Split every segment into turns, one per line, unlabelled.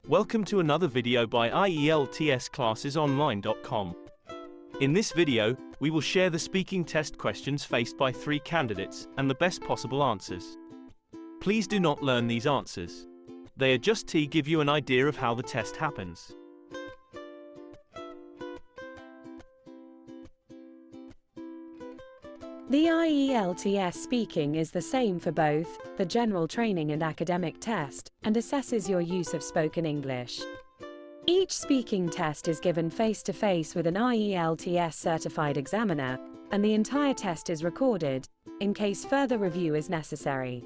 Welcome to another video by ieltsclassesonline.com. In this video, we will share the speaking test questions faced by 3 candidates and the best possible answers. Please do not learn these answers. They are just to give you an idea of how the test happens.
The IELTS Speaking is the same for both the General Training and Academic Test and assesses your use of spoken English. Each speaking test is given face-to-face with an IELTS certified examiner, and the entire test is recorded, in case further review is necessary.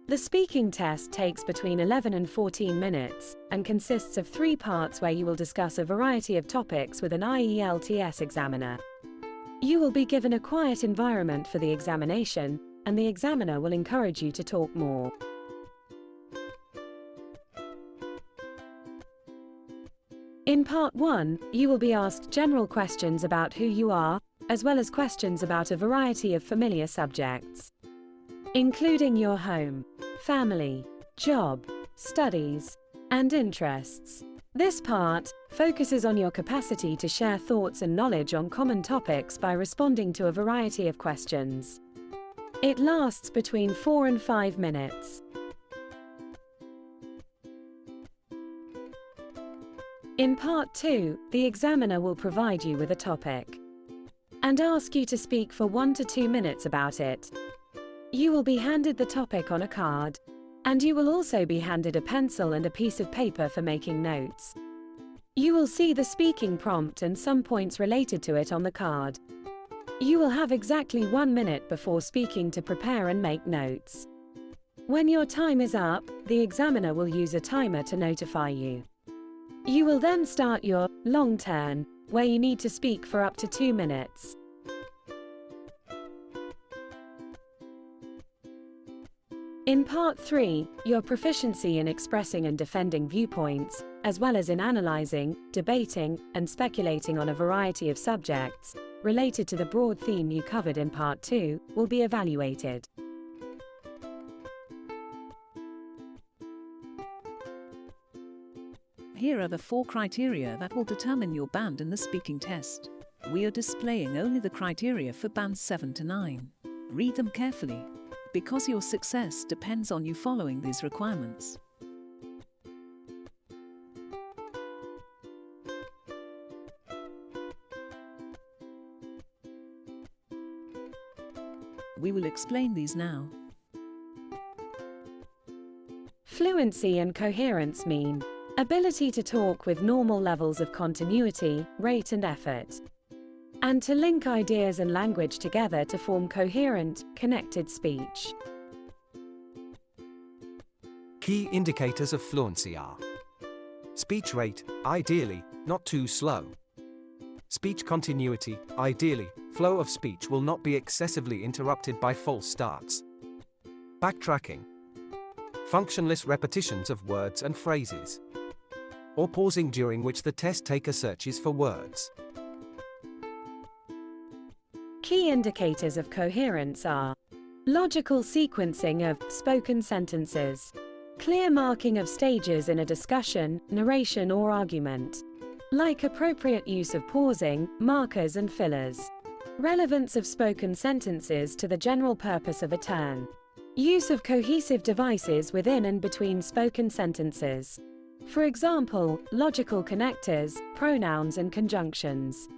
The speaking test takes between 11 and 14 minutes, and consists of 3 parts where you will discuss a variety of topics with an IELTS examiner. You will be given a quiet environment for the examination, and the examiner will encourage you to talk more. In Part 1, you will be asked general questions about who you are, as well as questions about a variety of familiar subjects, including your home, family, job, studies, and interests. This part focuses on your capacity to share thoughts and knowledge on common topics by responding to a variety of questions. It lasts between 4 and 5 minutes. In Part 2, the examiner will provide you with a topic and ask you to speak for 1 to 2 minutes about it. You will be handed the topic on a card, and you will also be handed a pencil and a piece of paper for making notes. You will see the speaking prompt and some points related to it on the card. You will have exactly 1 minute before speaking to prepare and make notes. When your time is up, the examiner will use a timer to notify you. You will then start your long turn, where you need to speak for up to 2 minutes. In Part 3, your proficiency in expressing and defending viewpoints, as well as in analyzing, debating, and speculating on a variety of subjects related to the broad theme you covered in Part 2, will be evaluated.
Here are the 4 criteria that will determine your band in the speaking test. We are displaying only the criteria for bands 7 to 9. Read them carefully, because your success depends on you following these requirements. We will explain these now.
Fluency and coherence mean ability to talk with normal levels of continuity, rate and effort, and to link ideas and language together to form coherent, connected speech.
Key indicators of fluency are: speech rate, ideally, not too slow. Speech continuity, ideally, flow of speech will not be excessively interrupted by false starts. Backtracking, functionless repetitions of words and phrases, or pausing during which the test taker searches for words.
Key indicators of coherence are logical sequencing of spoken sentences, clear marking of stages in a discussion, narration or argument, like appropriate use of pausing, markers and fillers, relevance of spoken sentences to the general purpose of a turn, use of cohesive devices within and between spoken sentences. For example, logical connectors, pronouns and conjunctions.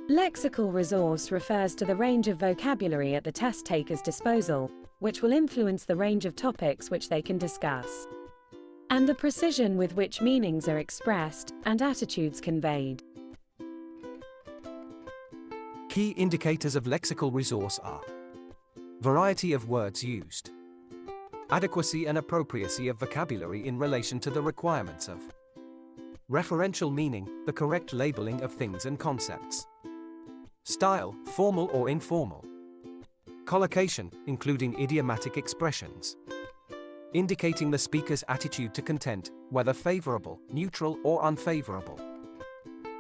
Lexical resource refers to the range of vocabulary at the test taker's disposal, which will influence the range of topics which they can discuss, and the precision with which meanings are expressed and attitudes conveyed.
Key indicators of lexical resource are: variety of words used, adequacy and appropriacy of vocabulary in relation to the requirements of, referential meaning, the correct labeling of things and concepts, style, formal or informal, collocation, including idiomatic expressions, indicating the speaker's attitude to content, whether favorable, neutral or unfavorable,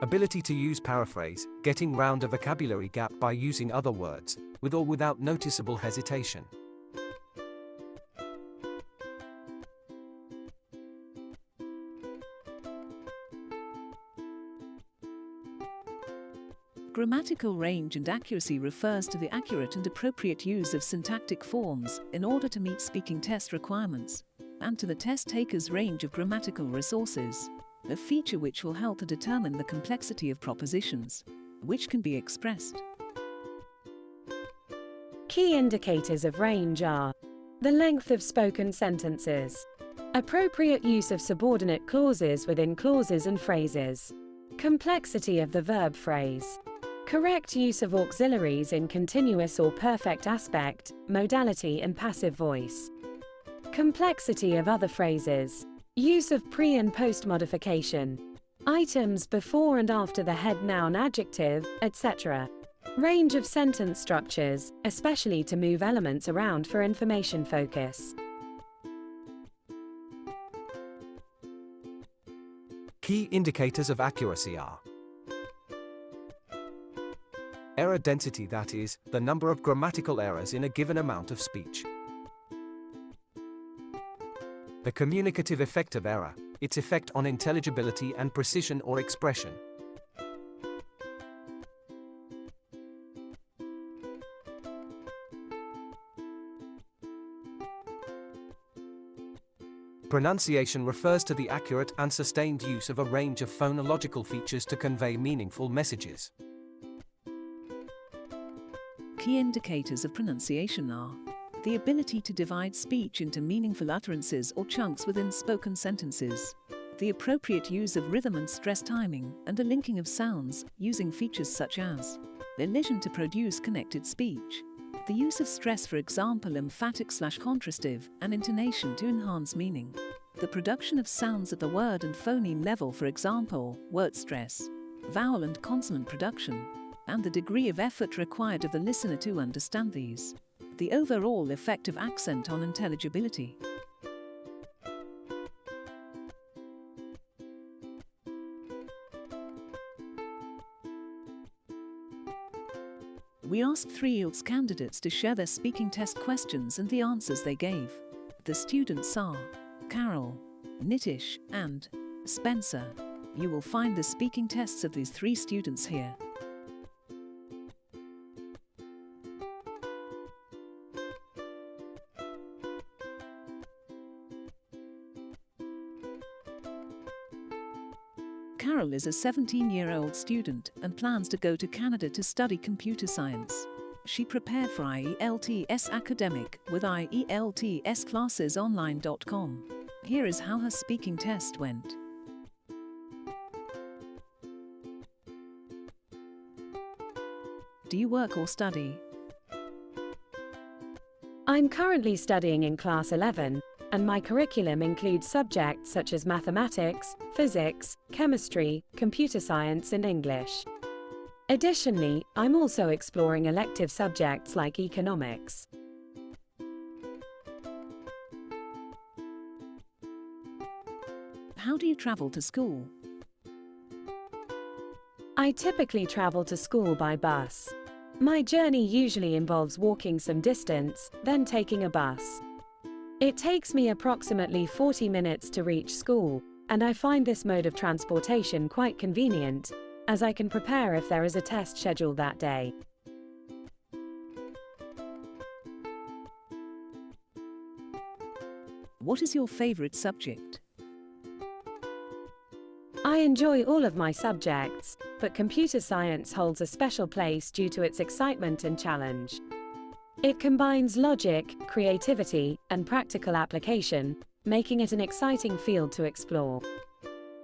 Ability to use paraphrase, getting round a vocabulary gap by using other words, with or without noticeable hesitation.
Grammatical range and accuracy refers to the accurate and appropriate use of syntactic forms in order to meet speaking test requirements, and to the test taker's range of grammatical resources, a feature which will help to determine the complexity of propositions, which can be expressed.
Key indicators of range are the length of spoken sentences, appropriate use of subordinate clauses within clauses and phrases, complexity of the verb phrase, correct use of auxiliaries in continuous or perfect aspect, modality and passive voice, complexity of other phrases, use of pre- and post-modification, items before and after the head noun adjective, etc. Range of sentence structures, especially to move elements around for information focus.
Key indicators of accuracy are error density, that is, the number of grammatical errors in a given amount of speech. The communicative effect of error, its effect on intelligibility and precision or expression. Pronunciation refers to the accurate and sustained use of a range of phonological features to convey meaningful messages.
Key indicators of pronunciation are the ability to divide speech into meaningful utterances or chunks within spoken sentences, the appropriate use of rhythm and stress timing, and a linking of sounds using features such as elision to produce connected speech, the use of stress, for example emphatic/contrastive, and intonation to enhance meaning, the production of sounds at the word and phoneme level, for example word stress, vowel and consonant production, and the degree of effort required of the listener to understand these, the overall effect of accent on intelligibility. We asked 3 IELTS candidates to share their speaking test questions and the answers they gave. The students are Carol, Nitish, and Spencer. You will find the speaking tests of these 3 students here. Carol is a 17-year-old student and plans to go to Canada to study computer science. She prepared for IELTS Academic with ieltssclassesonline.com. Here is how her speaking test went. Do you work or study?
I'm currently studying in Class 11, and my curriculum includes subjects such as mathematics, physics, chemistry, computer science and English. Additionally, I'm also exploring elective subjects like economics.
How do you travel to school?
I typically travel to school by bus. My journey usually involves walking some distance, then taking a bus. It takes me approximately 40 minutes to reach school, and I find this mode of transportation quite convenient, as I can prepare if there is a test scheduled that day.
What is your favorite subject?
I enjoy all of my subjects, but computer science holds a special place due to its excitement and challenge. It combines logic, creativity, and practical application, making it an exciting field to explore.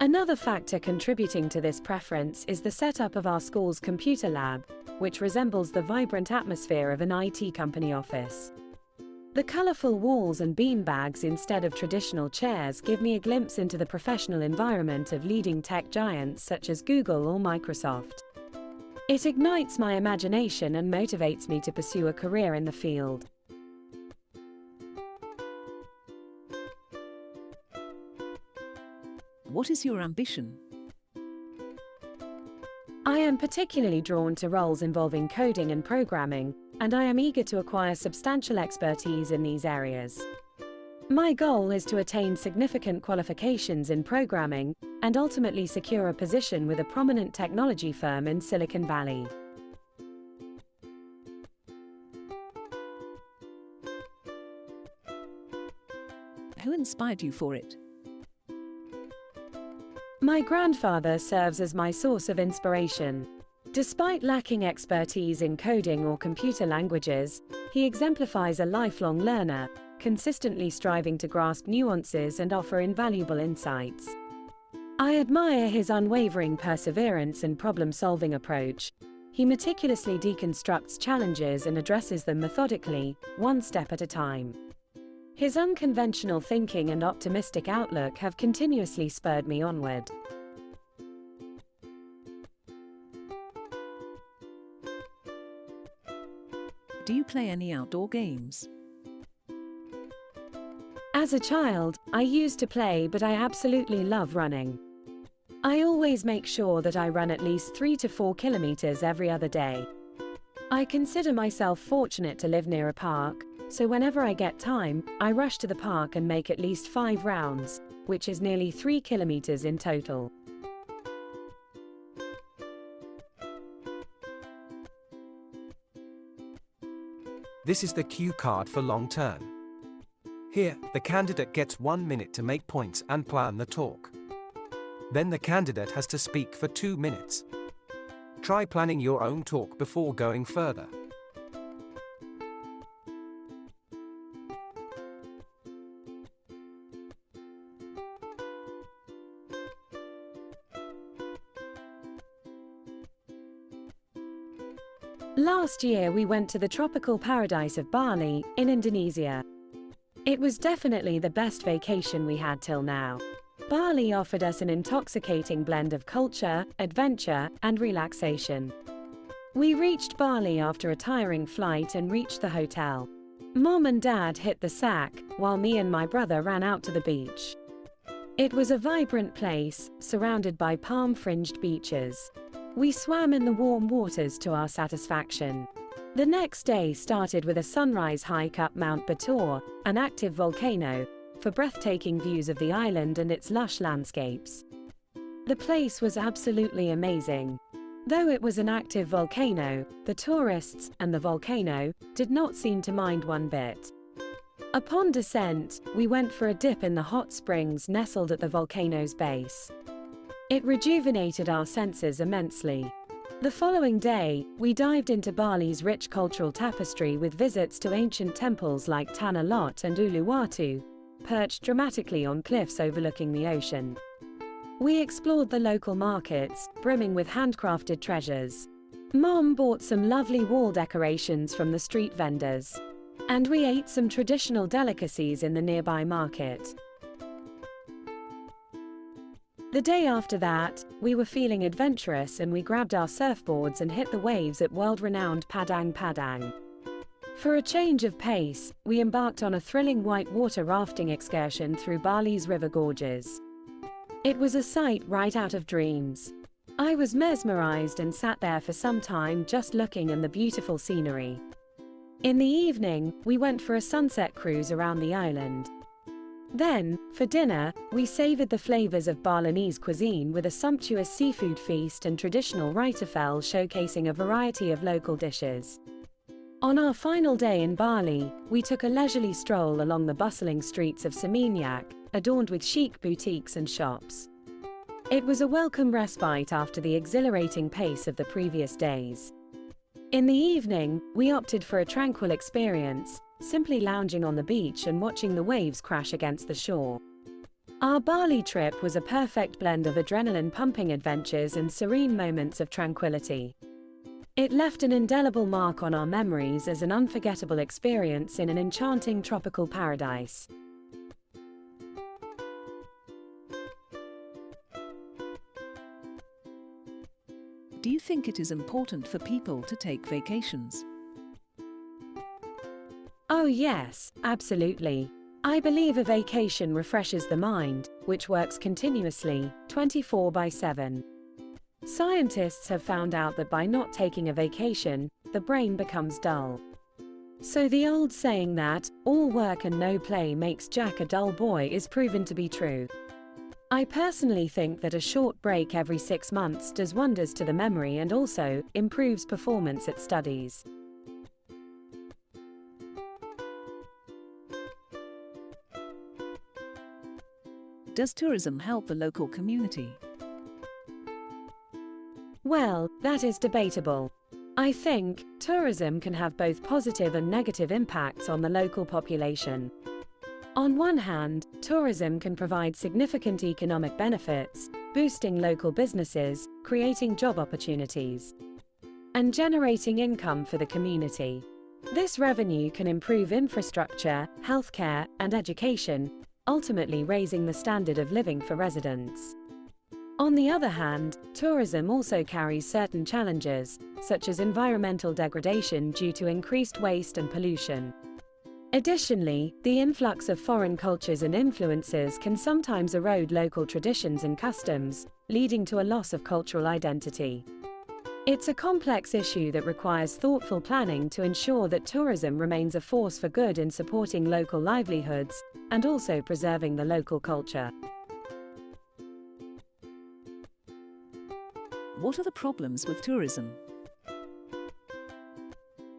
Another factor contributing to this preference is the setup of our school's computer lab, which resembles the vibrant atmosphere of an IT company office. The colorful walls and beanbags instead of traditional chairs give me a glimpse into the professional environment of leading tech giants such as Google or Microsoft. It ignites my imagination and motivates me to pursue a career in the field.
What is your ambition?
am particularly drawn to roles involving coding and programming, and I am eager to acquire substantial expertise in these areas. My goal is to attain significant qualifications in programming and ultimately secure a position with a prominent technology firm in Silicon Valley.
Who inspired you for it?
My grandfather serves as my source of inspiration. Despite lacking expertise in coding or computer languages, he exemplifies a lifelong learner, consistently striving to grasp nuances and offer invaluable insights. I admire his unwavering perseverance and problem-solving approach. He meticulously deconstructs challenges and addresses them methodically, one step at a time. His unconventional thinking and optimistic outlook have continuously spurred me onward.
Do you play any outdoor games?
As a child, I used to play, but I absolutely love running. I always make sure that I run at least 3 to 4 kilometers every other day. I consider myself fortunate to live near a park, so whenever I get time, I rush to the park and make at least 5 rounds, which is nearly 3 kilometers in total.
This is the cue card for long turn. Here, the candidate gets 1 minute to make points and plan the talk. Then the candidate has to speak for 2 minutes. Try planning your own talk before going further.
Last year we went to the tropical paradise of Bali, in Indonesia. It was definitely the best vacation we had till now. Bali offered us an intoxicating blend of culture, adventure, and relaxation. We reached Bali after a tiring flight and reached the hotel. Mom and Dad hit the sack, while me and my brother ran out to the beach. It was a vibrant place, surrounded by palm-fringed beaches. We swam in the warm waters to our satisfaction. The next day started with a sunrise hike up Mount Batur, an active volcano, for breathtaking views of the island and its lush landscapes. The place was absolutely amazing. Though it was an active volcano, the tourists and the volcano did not seem to mind one bit. Upon descent, we went for a dip in the hot springs nestled at the volcano's base. It rejuvenated our senses immensely. The following day, we dived into Bali's rich cultural tapestry with visits to ancient temples like Tanah Lot and Uluwatu, perched dramatically on cliffs overlooking the ocean. We explored the local markets, brimming with handcrafted treasures. Mom bought some lovely wall decorations from the street vendors. And we ate some traditional delicacies in the nearby market. The day after that, we were feeling adventurous and we grabbed our surfboards and hit the waves at world-renowned Padang Padang. For a change of pace, we embarked on a thrilling whitewater rafting excursion through Bali's river gorges. It was a sight right out of dreams. I was mesmerized and sat there for some time just looking at the beautiful scenery. In the evening, we went for a sunset cruise around the island. Then, for dinner, we savored the flavors of Balinese cuisine with a sumptuous seafood feast and traditional rijtefel showcasing a variety of local dishes. On our final day in Bali, we took a leisurely stroll along the bustling streets of Seminyak, adorned with chic boutiques and shops. It was a welcome respite after the exhilarating pace of the previous days. In the evening, we opted for a tranquil experience, simply lounging on the beach and watching the waves crash against the shore. Our Bali trip was a perfect blend of adrenaline-pumping adventures and serene moments of tranquility. It left an indelible mark on our memories as an unforgettable experience in an enchanting tropical paradise.
Do you think it is important for people to take vacations?
Oh yes, absolutely. I believe a vacation refreshes the mind, which works continuously, 24/7. Scientists have found out that by not taking a vacation, the brain becomes dull. So the old saying that, all work and no play makes Jack a dull boy is proven to be true. I personally think that a short break every 6 months does wonders to the memory and also improves performance at studies.
Does tourism help the local community?
Well, that is debatable. I think tourism can have both positive and negative impacts on the local population. On one hand, tourism can provide significant economic benefits, boosting local businesses, creating job opportunities, and generating income for the community. This revenue can improve infrastructure, healthcare, and education, ultimately raising the standard of living for residents. On the other hand, tourism also carries certain challenges, such as environmental degradation due to increased waste and pollution. Additionally, the influx of foreign cultures and influences can sometimes erode local traditions and customs, leading to a loss of cultural identity. It's a complex issue that requires thoughtful planning to ensure that tourism remains a force for good in supporting local livelihoods and also preserving the local culture.
What are the problems with tourism?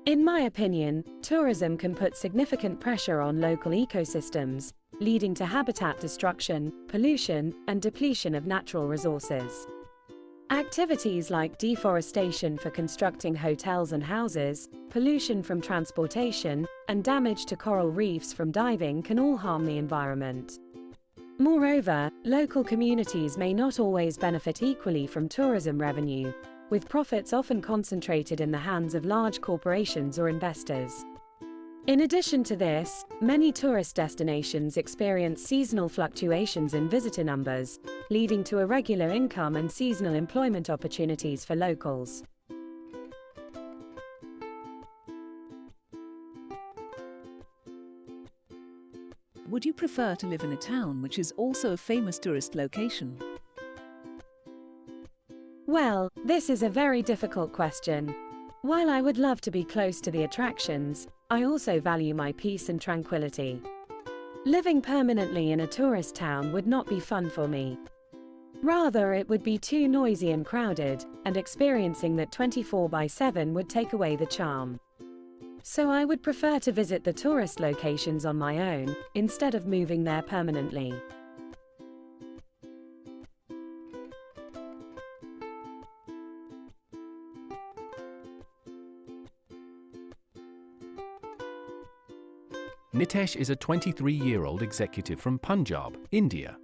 In my opinion, tourism can put significant pressure on local ecosystems, leading to habitat destruction, pollution, and depletion of natural resources. Activities like deforestation for constructing hotels and houses, pollution from transportation, and damage to coral reefs from diving can all harm the environment. Moreover, local communities may not always benefit equally from tourism revenue, with profits often concentrated in the hands of large corporations or investors. In addition to this, many tourist destinations experience seasonal fluctuations in visitor numbers, leading to irregular income and seasonal employment opportunities for locals.
Would you prefer to live in a town which is also a famous tourist location?
Well, this is a very difficult question. While I would love to be close to the attractions, I also value my peace and tranquility. Living permanently in a tourist town would not be fun for me. Rather, it would be too noisy and crowded, and experiencing that 24/7 would take away the charm. So I would prefer to visit the tourist locations on my own, instead of moving there permanently.
Nitish is a 23-year-old executive from Punjab, India.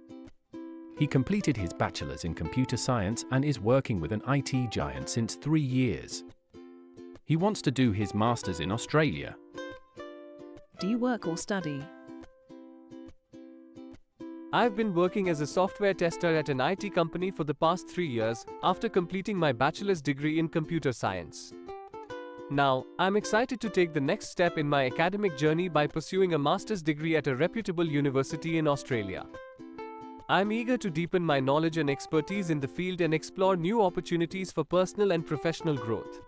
He completed his bachelor's in computer science and is working with an IT giant since 3 years. He wants to do his master's in Australia.
Do you work or study?
I've been working as a software tester at an IT company for the past 3 years after completing my bachelor's degree in computer science. Now, I'm excited to take the next step in my academic journey by pursuing a master's degree at a reputable university in Australia. I'm eager to deepen my knowledge and expertise in the field and explore new opportunities for personal and professional growth.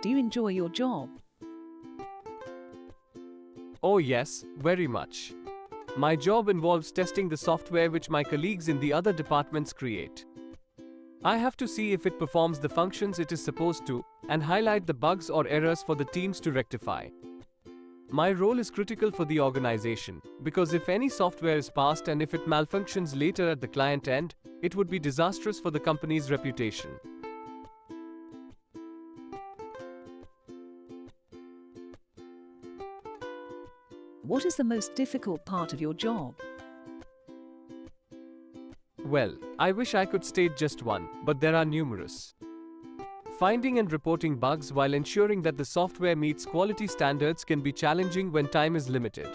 Do you enjoy your job?
Oh yes, very much. My job involves testing the software which my colleagues in the other departments create. I have to see if it performs the functions it is supposed to and highlight the bugs or errors for the teams to rectify. My role is critical for the organization because if any software is passed and if it malfunctions later at the client end, it would be disastrous for the company's reputation.
What is the most difficult part of your job?
Well, I wish I could state just one, but there are numerous. Finding and reporting bugs while ensuring that the software meets quality standards can be challenging when time is limited.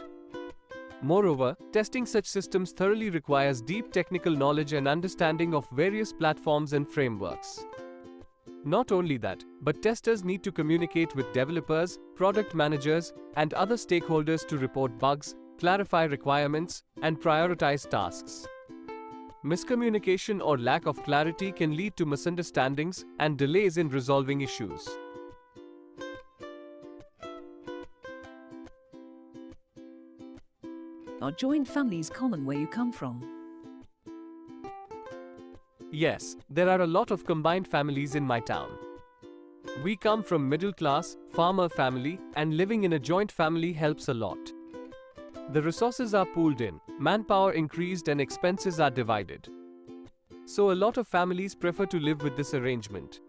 Moreover, testing such systems thoroughly requires deep technical knowledge and understanding of various platforms and frameworks. Not only that, but testers need to communicate with developers, product managers, and other stakeholders to report bugs, clarify requirements, and prioritize tasks. Miscommunication or lack of clarity can lead to misunderstandings and delays in resolving issues.
Are joint families common where you come from?
Yes, there are a lot of combined families in my town. We come from middle-class, farmer family, and living in a joint family helps a lot. The resources are pooled in, manpower increased and expenses are divided. So a lot of families prefer to live with this arrangement.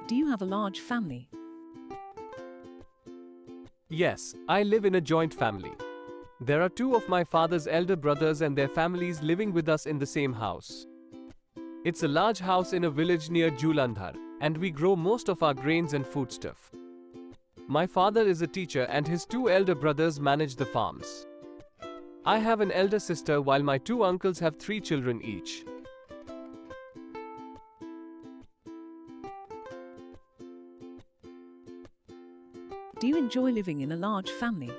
Do you have a large family?
Yes, I live in a joint family. There are two of my father's elder brothers and their families living with us in the same house. It's a large house in a village near Julandhar, and we grow most of our grains and foodstuff. My father is a teacher and his two elder brothers manage the farms. I have an elder sister while my two uncles have 3 children each.
Do you enjoy living in a large family?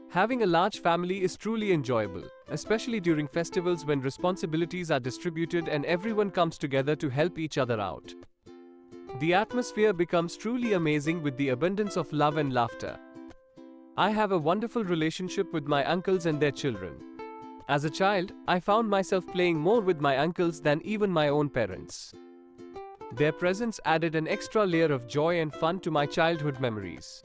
Having a large family is truly enjoyable, especially during festivals when responsibilities are distributed and everyone comes together to help each other out. The atmosphere becomes truly amazing with the abundance of love and laughter. I have a wonderful relationship with my uncles and their children. As a child, I found myself playing more with my uncles than even my own parents. Their presence added an extra layer of joy and fun to my childhood memories.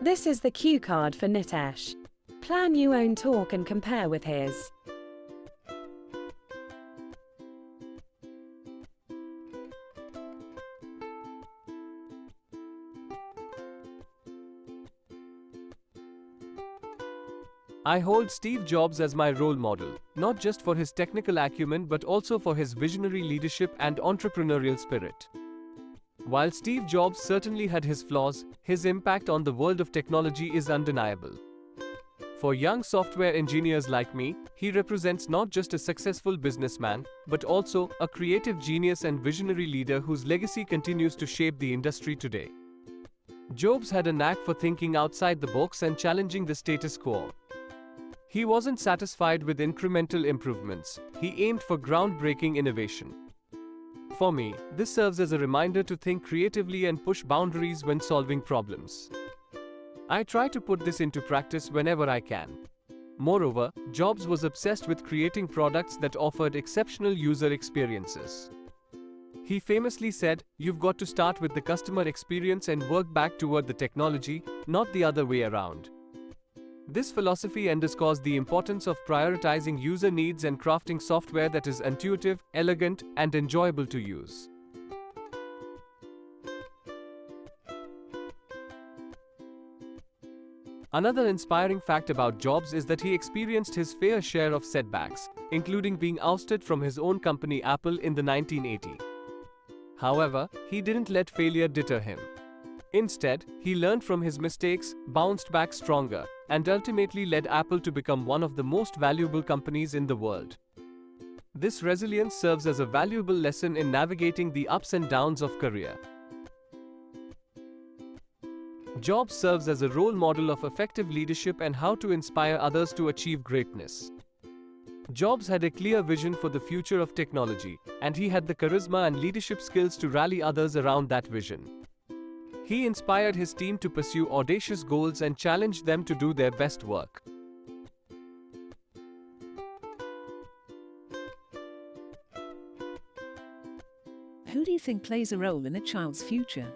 This is the cue card for Nitish. Plan your own talk and compare with his.
I hold Steve Jobs as my role model, not just for his technical acumen but also for his visionary leadership and entrepreneurial spirit. While Steve Jobs certainly had his flaws, his impact on the world of technology is undeniable. For young software engineers like me, he represents not just a successful businessman, but also a creative genius and visionary leader whose legacy continues to shape the industry today. Jobs had a knack for thinking outside the box and challenging the status quo. He wasn't satisfied with incremental improvements, he aimed for groundbreaking innovation. For me, this serves as a reminder to think creatively and push boundaries when solving problems. I try to put this into practice whenever I can. Moreover, Jobs was obsessed with creating products that offered exceptional user experiences. He famously said, "You've got to start with the customer experience and work back toward the technology, not the other way around." This philosophy underscores the importance of prioritizing user needs and crafting software that is intuitive, elegant, and enjoyable to use. Another inspiring fact about Jobs is that he experienced his fair share of setbacks, including being ousted from his own company Apple in the 1980s. However, he didn't let failure deter him. Instead, he learned from his mistakes, bounced back stronger, and ultimately led Apple to become one of the most valuable companies in the world. This resilience serves as a valuable lesson in navigating the ups and downs of career. Jobs serves as a role model of effective leadership and how to inspire others to achieve greatness. Jobs had a clear vision for the future of technology, and he had the charisma and leadership skills to rally others around that vision. He inspired his team to pursue audacious goals and challenged them to do their best work.
Who do you think plays a role in a child's future?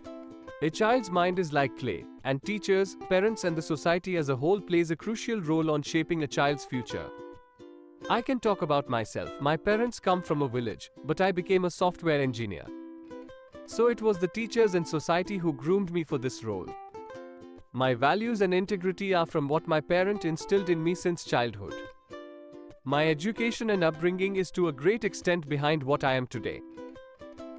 A child's mind is like clay, and teachers, parents, and the society as a whole plays a crucial role on shaping a child's future. I can talk about myself. My parents come from a village, but I became a software engineer. So it was the teachers and society who groomed me for this role. My values and integrity are from what my parent instilled in me since childhood. My education and upbringing is to a great extent behind what I am today.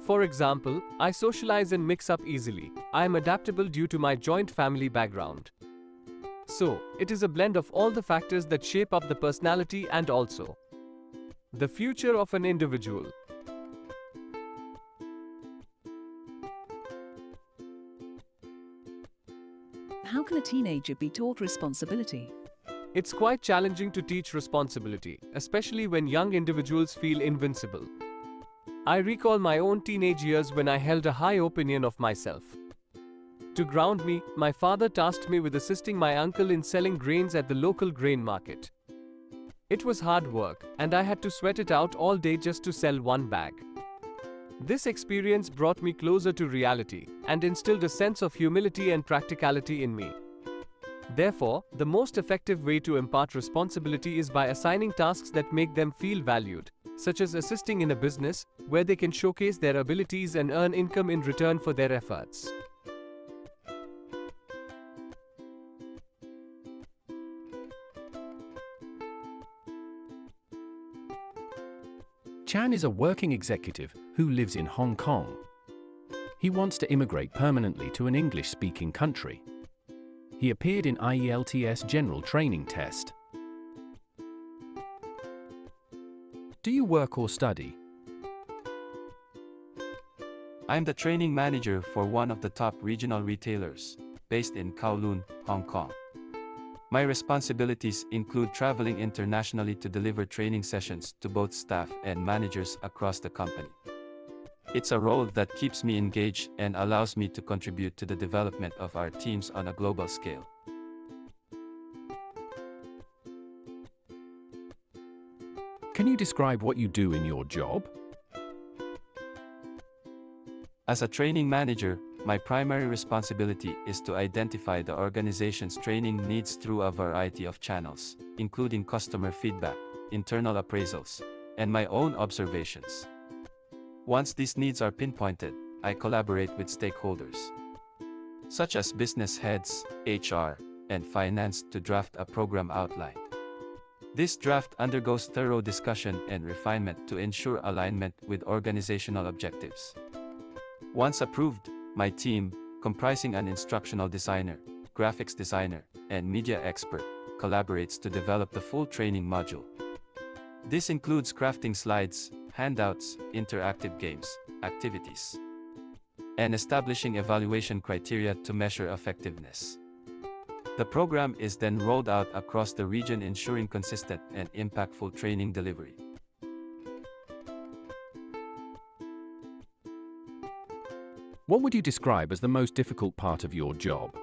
For example, I socialize and mix up easily. I am adaptable due to my joint family background. So, it is a blend of all the factors that shape up the personality and also the future of an individual.
How can a teenager be taught responsibility?
It's quite challenging to teach responsibility, especially when young individuals feel invincible. I recall my own teenage years when I held a high opinion of myself. To ground me, my father tasked me with assisting my uncle in selling grains at the local grain market. It was hard work, and I had to sweat it out all day just to sell one bag. This experience brought me closer to reality and instilled a sense of humility and practicality in me. Therefore, the most effective way to impart responsibility is by assigning tasks that make them feel valued, such as assisting in a business, where they can showcase their abilities and earn income in return for their efforts.
Chan is a working executive who lives in Hong Kong. He wants to immigrate permanently to an English-speaking country. He appeared in IELTS General Training Test. Do you work or study?
I'm the training manager for one of the top regional retailers, based in Kowloon, Hong Kong. My responsibilities include traveling internationally to deliver training sessions to both staff and managers across the company. It's a role that keeps me engaged and allows me to contribute to the development of our teams on a global scale.
Can you describe what you do in your job?
As a training manager, my primary responsibility is to identify the organization's training needs through a variety of channels, including customer feedback, internal appraisals, and my own observations. Once these needs are pinpointed, I collaborate with stakeholders, such as business heads, HR, and finance to draft a program outline. This draft undergoes thorough discussion and refinement to ensure alignment with organizational objectives. Once approved, my team, comprising an instructional designer, graphics designer, and media expert, collaborates to develop the full training module. This includes crafting slides, handouts, interactive games, activities, and establishing evaluation criteria to measure effectiveness. The program is then rolled out across the region, ensuring consistent and impactful training delivery.
What would you describe as the most difficult part of your job?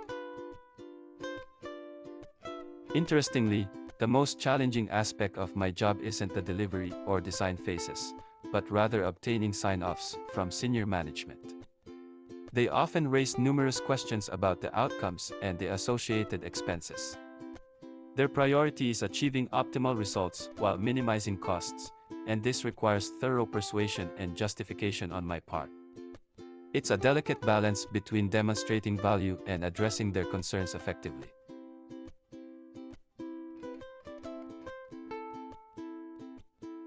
Interestingly, the most challenging aspect of my job isn't the delivery or design phases, but rather obtaining sign-offs from senior management. They often raise numerous questions about the outcomes and the associated expenses. Their priority is achieving optimal results while minimizing costs, and this requires thorough persuasion and justification on my part. It's a delicate balance between demonstrating value and addressing their concerns effectively.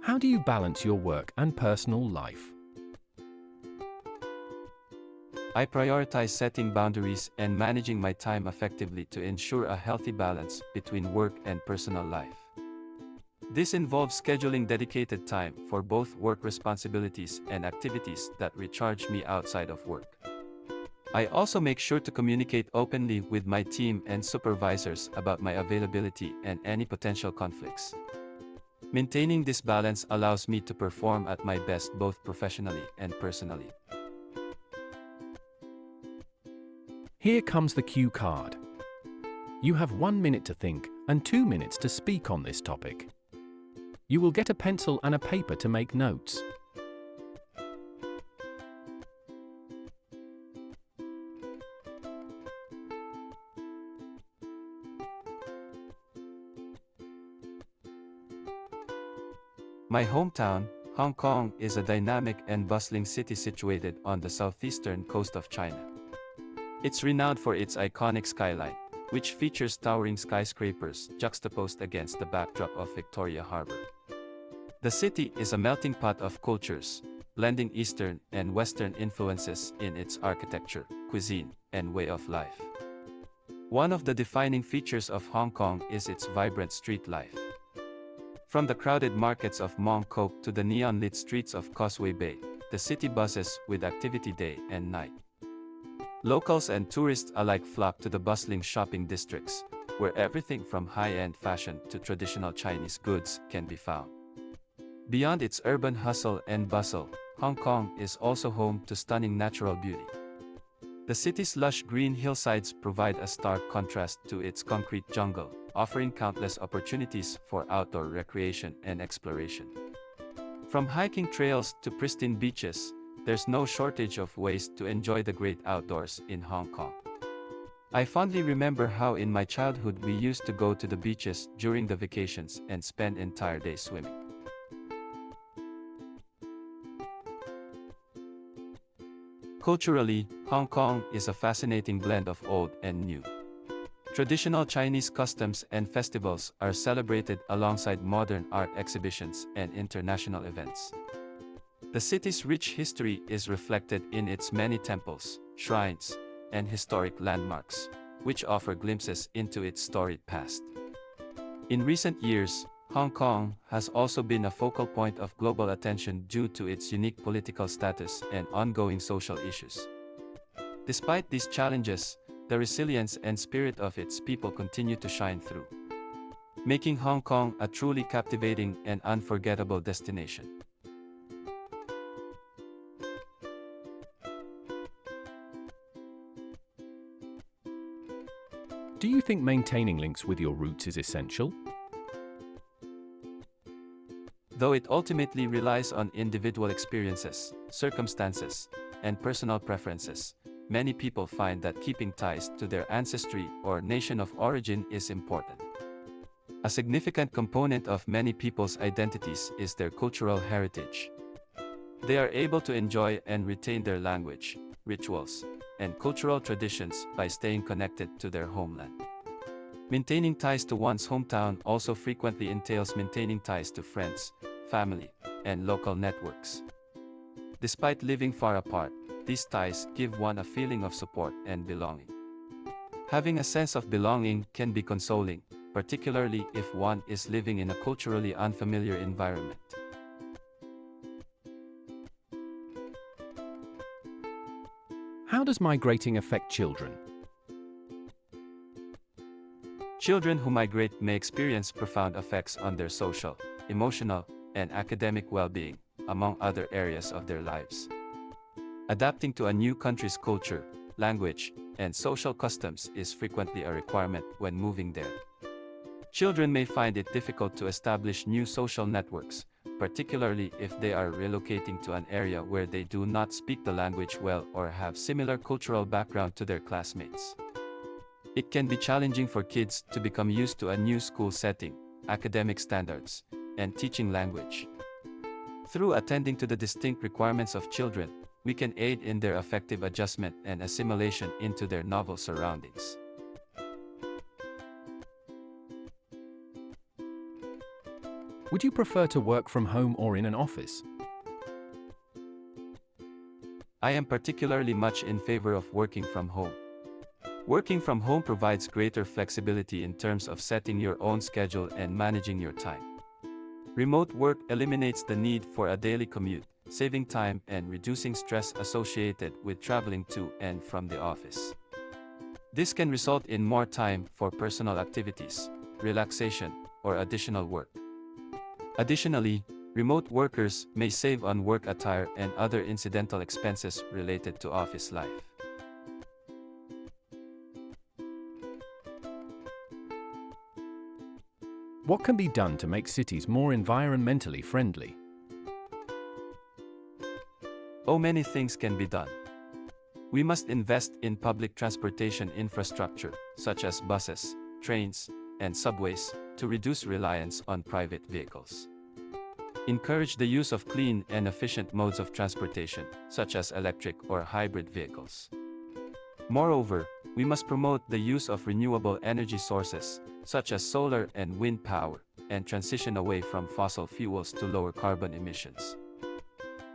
How do you balance your work and personal life?
I prioritize setting boundaries and managing my time effectively to ensure a healthy balance between work and personal life. This involves scheduling dedicated time for both work responsibilities and activities that recharge me outside of work. I also make sure to communicate openly with my team and supervisors about my availability and any potential conflicts. Maintaining this balance allows me to perform at my best both professionally and personally.
Here comes the cue card. You have 1 minute to think and 2 minutes to speak on this topic. You will get a pencil and a paper to make notes.
My hometown, Hong Kong, is a dynamic and bustling city situated on the southeastern coast of China. It's renowned for its iconic skyline, which features towering skyscrapers juxtaposed against the backdrop of Victoria Harbour. The city is a melting pot of cultures, blending Eastern and Western influences in its architecture, cuisine, and way of life. One of the defining features of Hong Kong is its vibrant street life. From the crowded markets of Mong Kok to the neon-lit streets of Causeway Bay, the city buzzes with activity day and night. Locals and tourists alike flock to the bustling shopping districts, where everything from high-end fashion to traditional Chinese goods can be found. Beyond its urban hustle and bustle, Hong Kong is also home to stunning natural beauty. The city's lush green hillsides provide a stark contrast to its concrete jungle, offering countless opportunities for outdoor recreation and exploration. From hiking trails to pristine beaches, there's no shortage of ways to enjoy the great outdoors in Hong Kong. I fondly remember how in my childhood we used to go to the beaches during the vacations and spend entire days swimming. Culturally, Hong Kong is a fascinating blend of old and new. Traditional Chinese customs and festivals are celebrated alongside modern art exhibitions and international events. The city's rich history is reflected in its many temples, shrines, and historic landmarks, which offer glimpses into its storied past. In recent years, Hong Kong has also been a focal point of global attention due to its unique political status and ongoing social issues. Despite these challenges, the resilience and spirit of its people continue to shine through, making Hong Kong a truly captivating and unforgettable destination.
Do you think maintaining links with your roots is essential?
Though it ultimately relies on individual experiences, circumstances, and personal preferences, many people find that keeping ties to their ancestry or nation of origin is important. A significant component of many people's identities is their cultural heritage. They are able to enjoy and retain their language, rituals, and cultural traditions by staying connected to their homeland. Maintaining ties to one's hometown also frequently entails maintaining ties to friends, family, and local networks. Despite living far apart, these ties give one a feeling of support and belonging. Having a sense of belonging can be consoling, particularly if one is living in a culturally unfamiliar environment.
How does migrating affect children?
Children who migrate may experience profound effects on their social, emotional, and academic well-being, among other areas of their lives. Adapting to a new country's culture, language, and social customs is frequently a requirement when moving there. Children may find it difficult to establish new social networks, particularly if they are relocating to an area where they do not speak the language well or have similar cultural background to their classmates. It can be challenging for kids to become used to a new school setting, academic standards, and teaching language. Through attending to the distinct requirements of children, we can aid in their effective adjustment and assimilation into their novel surroundings.
Would you prefer to work from home or in an office?
I am particularly much in favor of working from home. Working from home provides greater flexibility in terms of setting your own schedule and managing your time. Remote work eliminates the need for a daily commute, saving time and reducing stress associated with traveling to and from the office. This can result in more time for personal activities, relaxation, or additional work. Additionally, remote workers may save on work attire and other incidental expenses related to office life.
What can be done to make cities more environmentally friendly?
Oh, many things can be done. We must invest in public transportation infrastructure, such as buses, trains, and subways, to reduce reliance on private vehicles. Encourage the use of clean and efficient modes of transportation, such as electric or hybrid vehicles. Moreover, we must promote the use of renewable energy sources, such as solar and wind power, and transition away from fossil fuels to lower carbon emissions.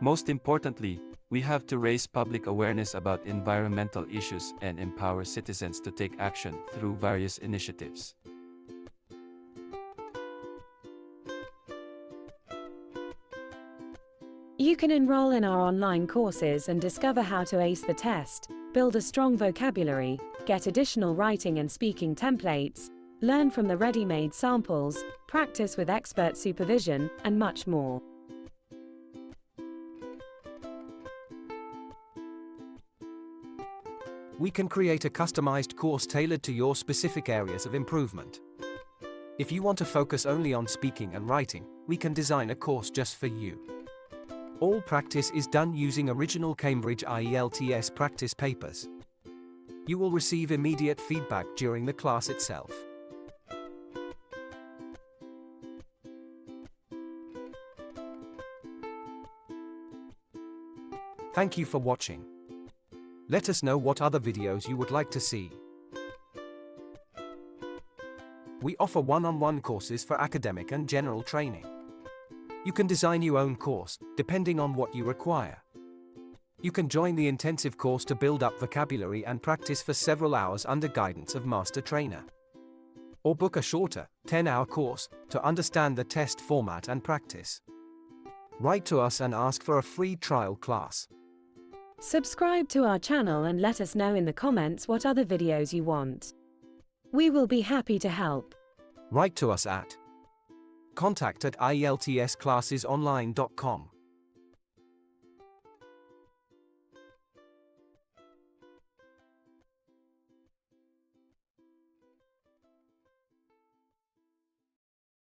Most importantly, We have to raise public awareness about environmental issues and empower citizens to take action through various initiatives.
You can enroll in our online courses and discover how to ace the test, build a strong vocabulary, get additional writing and speaking templates, learn from the ready-made samples, practice with expert supervision, and much more.
We can create a customized course tailored to your specific areas of improvement. If you want to focus only on speaking and writing, we can design a course just for you. All practice is done using original Cambridge IELTS practice papers. You will receive immediate feedback during the class itself. Thank you for watching. Let us know what other videos you would like to see. We offer one-on-one courses for academic and general training. You can design your own course, depending on what you require. You can join the intensive course to build up vocabulary and practice for several hours under guidance of master trainer. Or book a shorter, 10-hour course to understand the test format and practice. Write to us and ask for a free trial class.
Subscribe to our channel and let us know in the comments what other videos you want. We will be happy to help.
Write to us at contact@ieltsclassesonline.com.